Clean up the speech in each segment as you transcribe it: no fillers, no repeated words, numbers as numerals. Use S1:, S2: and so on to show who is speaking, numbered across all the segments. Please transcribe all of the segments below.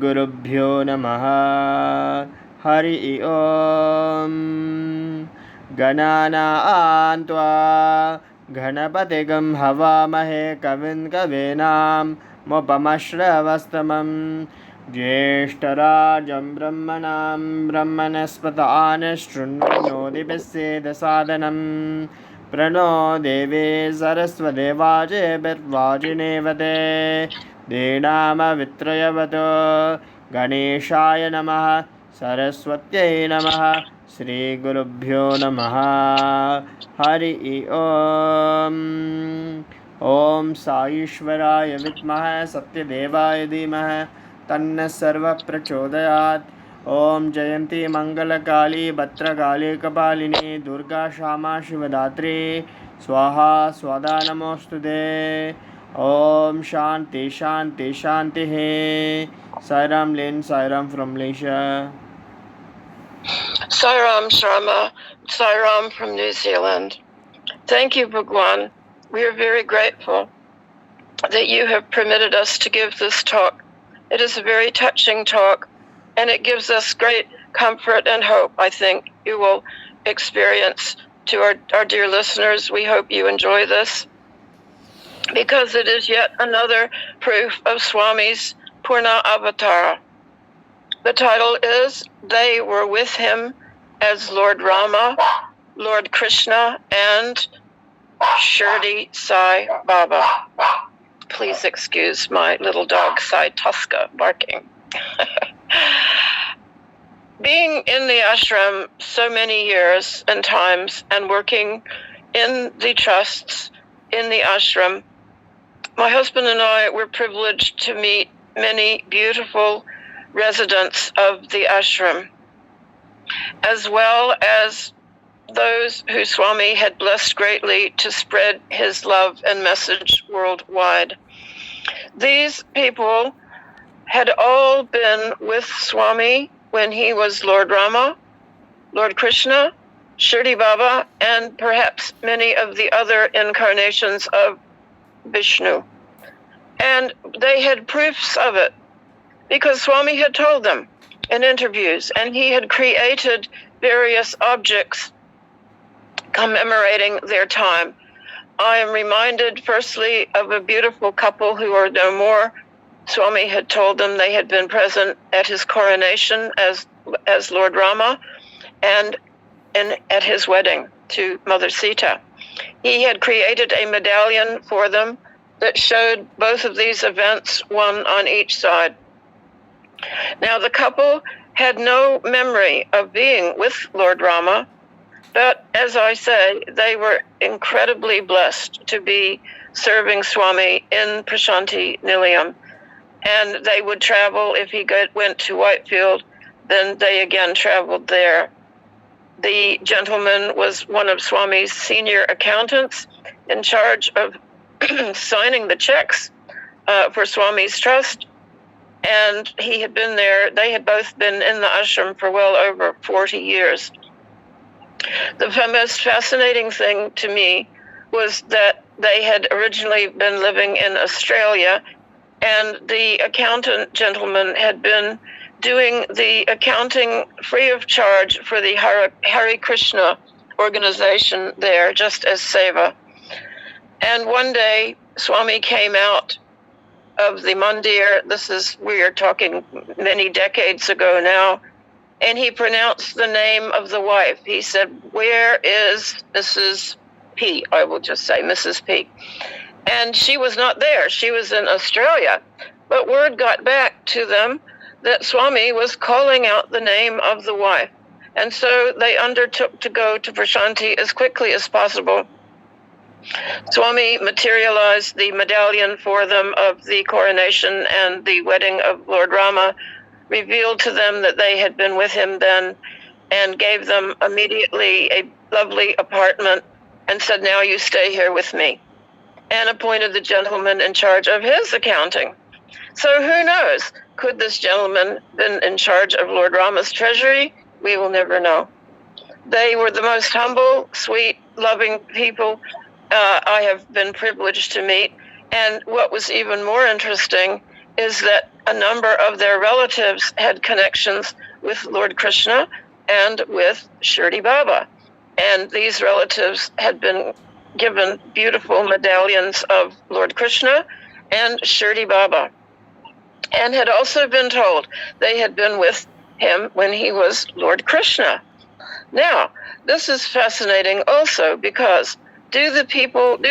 S1: Gurubhyo Namaha. Hari Om. Ganana Antva Ganapatigam Havamahe Kavin Kavinam Mopamashravastamam Jyeshtarajam Brahmanam Brahmanaspatane Shrunvinodipiseda Sadhanam Prano Devi Sarasvadevaje Birvajinevate Dinama Vitrayavato Ganeshaya Namaha Saraswatyai Namaha Shri Gurubhyo Namaha. Hari Om. Om Saishwaraya Vitmaha Satyadevaya Dhimaha Tanna Sarva Prachodayat. Om Jayanti Mangalakali Bhatrakali Kapalini Durga Shama Shivadatri Swaha Swada Namostude. Om Shanti Shanti Shanti He. Sairam Lin, Sairam from Malaysia.
S2: Sairam Sharma, Sairam from New Zealand. Thank you, Bhagavan. We are very grateful that you have permitted us to give this talk. It is a very touching talk, and it gives us great comfort and hope, I think you will experience. To our dear listeners, we hope you enjoy this, because it is yet another proof of Swami's Purna Avatara. The title is They Were With Him as Lord Rama, Lord Krishna, and Shirdi Sai Baba. Please excuse my little dog Sai Tuska barking. Being in the ashram so many years and times and working in the trusts in the ashram, my husband and I were privileged to meet many beautiful residents of the ashram, as well as those who Swami had blessed greatly to spread his love and message worldwide. These people had all been with Swami when he was Lord Rama, Lord Krishna, Shirdi Baba, and perhaps many of the other incarnations of Vishnu. And they had proofs of it, because Swami had told them in interviews, and he had created various objects commemorating their time. I am reminded firstly of a beautiful couple who are no more. Swami had told them they had been present at his coronation as Lord Rama and at his wedding to Mother Sita. He had created a medallion for them that showed both of these events, one on each side. Now, the couple had no memory of being with Lord Rama, but as I say, they were incredibly blessed to be serving Swami in Prashanti Nilayam. And they would travel, if he went to Whitefield, then they again traveled there. The gentleman was one of Swami's senior accountants in charge of signing the checks for Swami's trust. And he had been there. They had both been in the ashram for well over 40 years. The most fascinating thing to me was that they had originally been living in Australia, and the accountant gentleman had been doing the accounting free of charge for the Hare Krishna organization there, just as seva. And one day, Swami came out of the mandir. We are talking many decades ago now, and he pronounced the name of the wife. He said, "Where is Mrs. P?" I will just say Mrs. P. And she was not there. She was in Australia. But word got back to them that Swami was calling out the name of the wife. And so they undertook to go to Prashanti as quickly as possible. Swami materialized the medallion for them of the coronation and the wedding of Lord Rama, revealed to them that they had been with him then, and gave them immediately a lovely apartment and said, "Now you stay here with me," and appointed the gentleman in charge of his accounting. So who knows? Could this gentleman been in charge of Lord Rama's treasury? We will never know. They were the most humble, sweet, loving people I have been privileged to meet. And what was even more interesting is that a number of their relatives had connections with Lord Krishna and with Shirdi Baba. And these relatives had been given beautiful medallions of Lord Krishna and Shirdi Baba, and had also been told they had been with him when he was Lord Krishna. Now, this is fascinating also, because do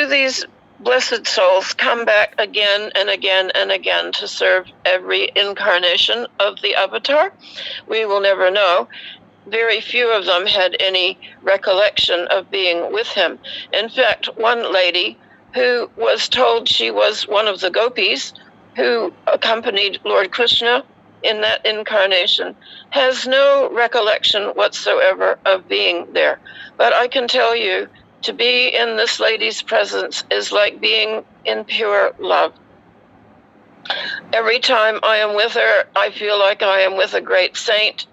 S2: these blessed souls come back again and again and again to serve every incarnation of the avatar? We will never know. Very few of them had any recollection of being with him. In fact, one lady who was told she was one of the gopis who accompanied Lord Krishna in that incarnation has no recollection whatsoever of being there. But I can tell you, to be in this lady's presence is like being in pure love. Every time I am with her, I feel like I am with a great saint,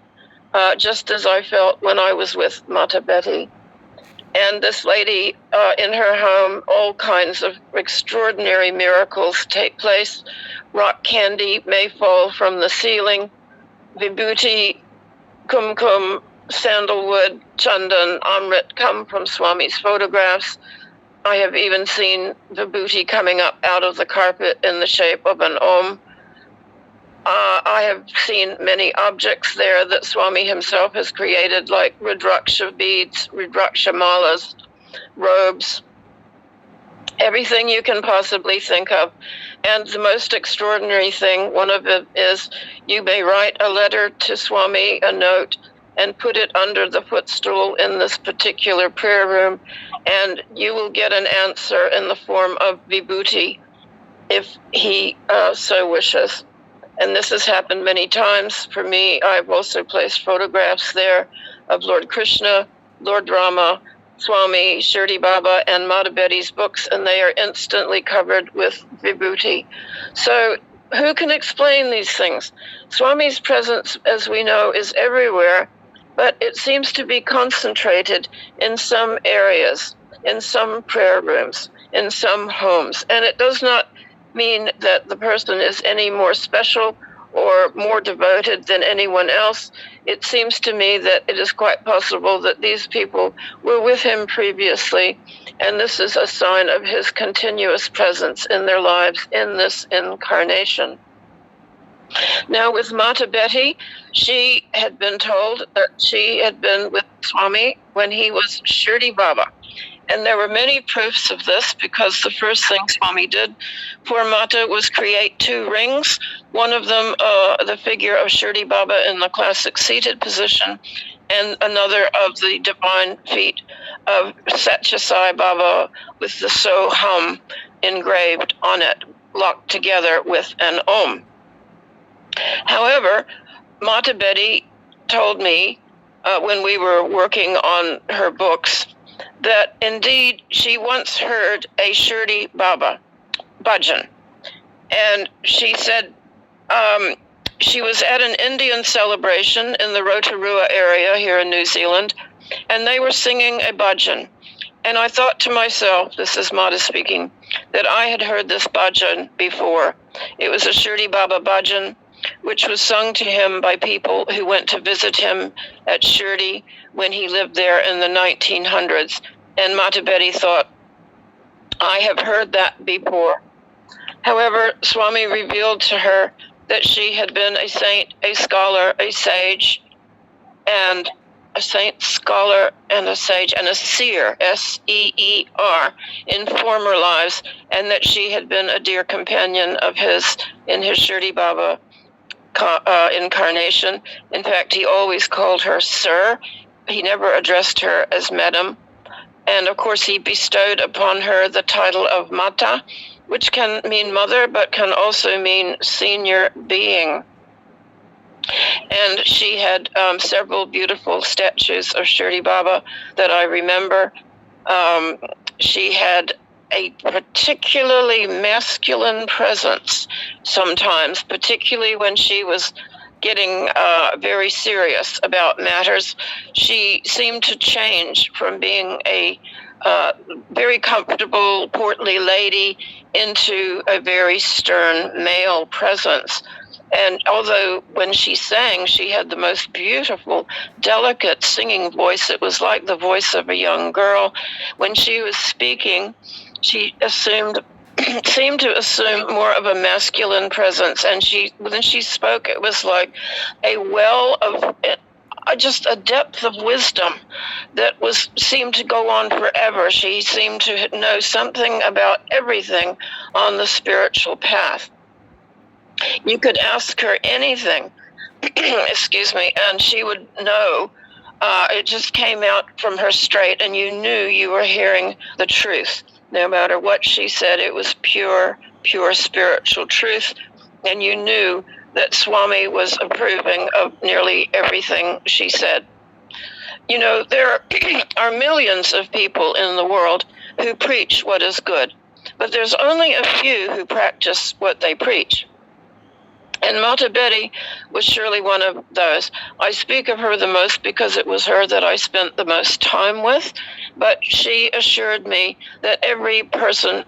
S2: just as I felt when I was with Mata Betty. And this lady, in her home, all kinds of extraordinary miracles take place. Rock candy may fall from the ceiling. Vibhuti, kumkum, sandalwood, chandan, amrit come from Swami's photographs. I have even seen vibhuti coming up out of the carpet in the shape of an om. I have seen many objects there that Swami himself has created, like Rudraksha beads, Rudraksha malas, robes, everything you can possibly think of. And the most extraordinary thing, one of it is, you may write a letter to Swami, a note, and put it under the footstool in this particular prayer room, and you will get an answer in the form of vibhuti, if he so wishes. And this has happened many times for me. I've also placed photographs there of Lord Krishna, Lord Rama, Swami, Shirdi Baba, and Mata Betty's books, and they are instantly covered with vibhuti. So who can explain these things? Swami's presence, as we know, is everywhere, but it seems to be concentrated in some areas, in some prayer rooms, in some homes. And it does not mean that the person is any more special or more devoted than anyone else. It seems to me that it is quite possible that these people were with him previously, and this is a sign of his continuous presence in their lives in this incarnation. Now, with Mata Betty, she had been told that she had been with Swami when he was Shirdi Baba. And there were many proofs of this, because the first thing Swami did for Mata was create 2 rings, one of them the figure of Shirdi Baba in the classic seated position, and another of the divine feet of Sathya Sai Baba with the So Hum engraved on it, locked together with an Om. However, Mata Betty told me when we were working on her books that indeed she once heard a Shirdi Baba bhajan. And she said she was at an Indian celebration in the Rotorua area here in New Zealand, and they were singing a bhajan. And I thought to myself, this is Mata speaking, that I had heard this bhajan before. It was a Shirdi Baba bhajan, which was sung to him by people who went to visit him at Shirdi when he lived there in the 1900s. And Mata Betty thought, I have heard that before. However, Swami revealed to her that she had been a saint, a scholar, a sage, and a saint, scholar, and a sage, and a seer, S-E-E-R, in former lives, and that she had been a dear companion of his in his Shirdi Baba incarnation. In fact, he always called her Sir. He never addressed her as Madam. And of course, he bestowed upon her the title of Mata, which can mean mother, but can also mean senior being. And she had several beautiful statues of Shirdi Baba that I remember. She had a particularly masculine presence sometimes, particularly when she was getting very serious about matters. She seemed to change from being a very comfortable, portly lady into a very stern male presence. And although when she sang, she had the most beautiful, delicate singing voice, it was like the voice of a young girl. When she was speaking, she seemed to assume more of a masculine presence. And when she spoke, it was like a well of just a depth of wisdom that seemed to go on forever. She seemed to know something about everything on the spiritual path. You could ask her anything, excuse me, and she would know. It just came out from her straight, and you knew you were hearing the truth. No matter what she said, it was pure, pure spiritual truth, and you knew that Swami was approving of nearly everything she said. You know, there are millions of people in the world who preach what is good, but there's only a few who practice what they preach. And Mata Betty was surely one of those. I speak of her the most because it was her that I spent the most time with, but she assured me that every person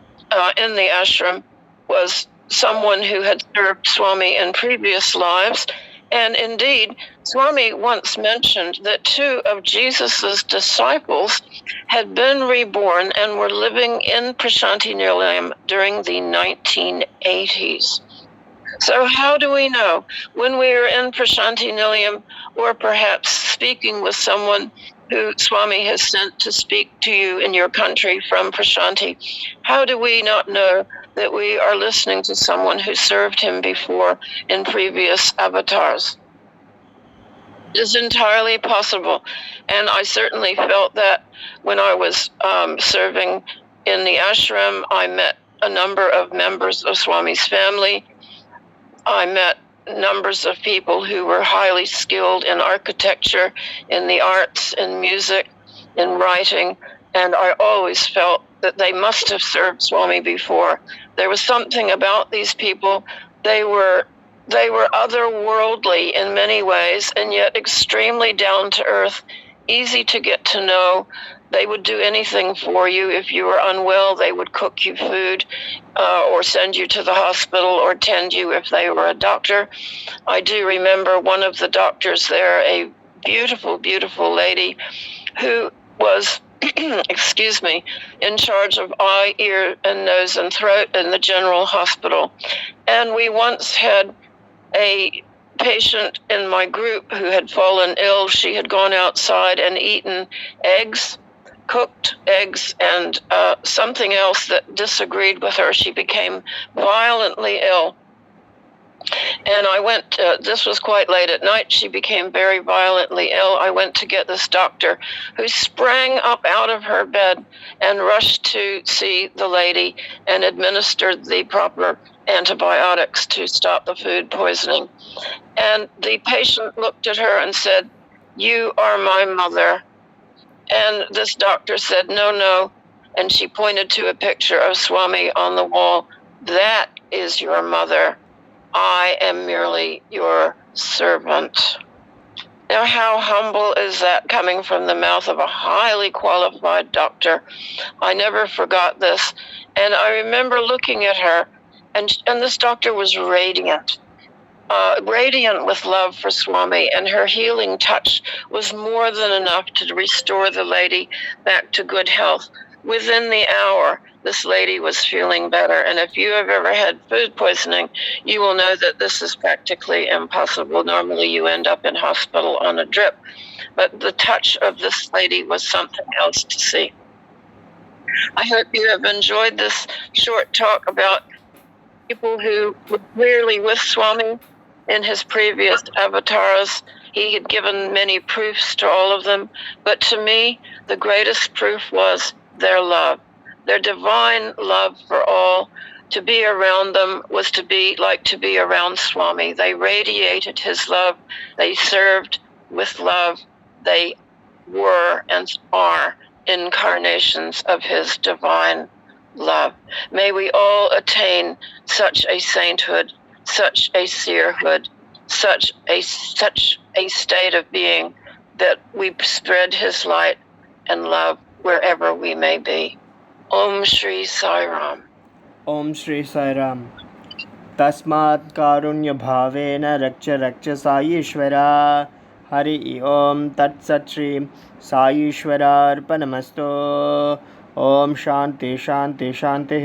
S2: in the ashram was someone who had served Swami in previous lives. And indeed, Swami once mentioned that 2 of Jesus's disciples had been reborn and were living in Prashanti Nilayam during the 1980s. So how do we know when we are in Prashanti Nilayam, or perhaps speaking with someone who Swami has sent to speak to you in your country from Prashanti, how do we not know that we are listening to someone who served him before in previous avatars? It is entirely possible. And I certainly felt that when I was serving in the ashram. I met a number of members of Swami's family. I met numbers of people who were highly skilled in architecture, in the arts, in music, in writing, and I always felt that they must have served Swami before. There was something about these people. They were otherworldly in many ways, and yet extremely down to earth, easy to get to know. They would do anything for you. If you were unwell, they would cook you food or send you to the hospital or tend you if they were a doctor. I do remember one of the doctors there, a beautiful, beautiful lady who was, excuse me, in charge of eye, ear, and nose and throat in the general hospital. And we once had a patient in my group who had fallen ill. She had gone outside and eaten eggs, cooked eggs, and something else that disagreed with her. She became violently ill. And I went, this was quite late at night, she became very violently ill. I went to get this doctor who sprang up out of her bed and rushed to see the lady and administered the proper antibiotics to stop the food poisoning. And the patient looked at her and said, "You are my mother." And this doctor said, "No, no." And she pointed to a picture of Swami on the wall. "That is your mother. I am merely your servant." Now, how humble is that coming from the mouth of a highly qualified doctor? I never forgot this. And I remember looking at her, and this doctor was radiant. Radiant with love for Swami, and her healing touch was more than enough to restore the lady back to good health. Within the hour, this lady was feeling better. And if you have ever had food poisoning, you will know that this is practically impossible. Normally, you end up in hospital on a drip. But the touch of this lady was something else to see. I hope you have enjoyed this short talk about people who were clearly with Swami in his previous avatars. He had given many proofs to all of them, but to me, the greatest proof was their love, their divine love for all. To be around them was to be like to be around Swami. They radiated his love. They served with love. They were and are incarnations of his divine love. May we all attain such a sainthood, such a seerhood, such a state of being that we spread his light and love wherever we may be. Om Shri Sai Ram.
S1: Om Shri Sai Ram. तस्मात् कारुण्यभावेन रक्ष साईश्वरा। हरि ओम तत्सत् श्री साईश्वरार्पणमस्तु। ओम शांति शांति शांति।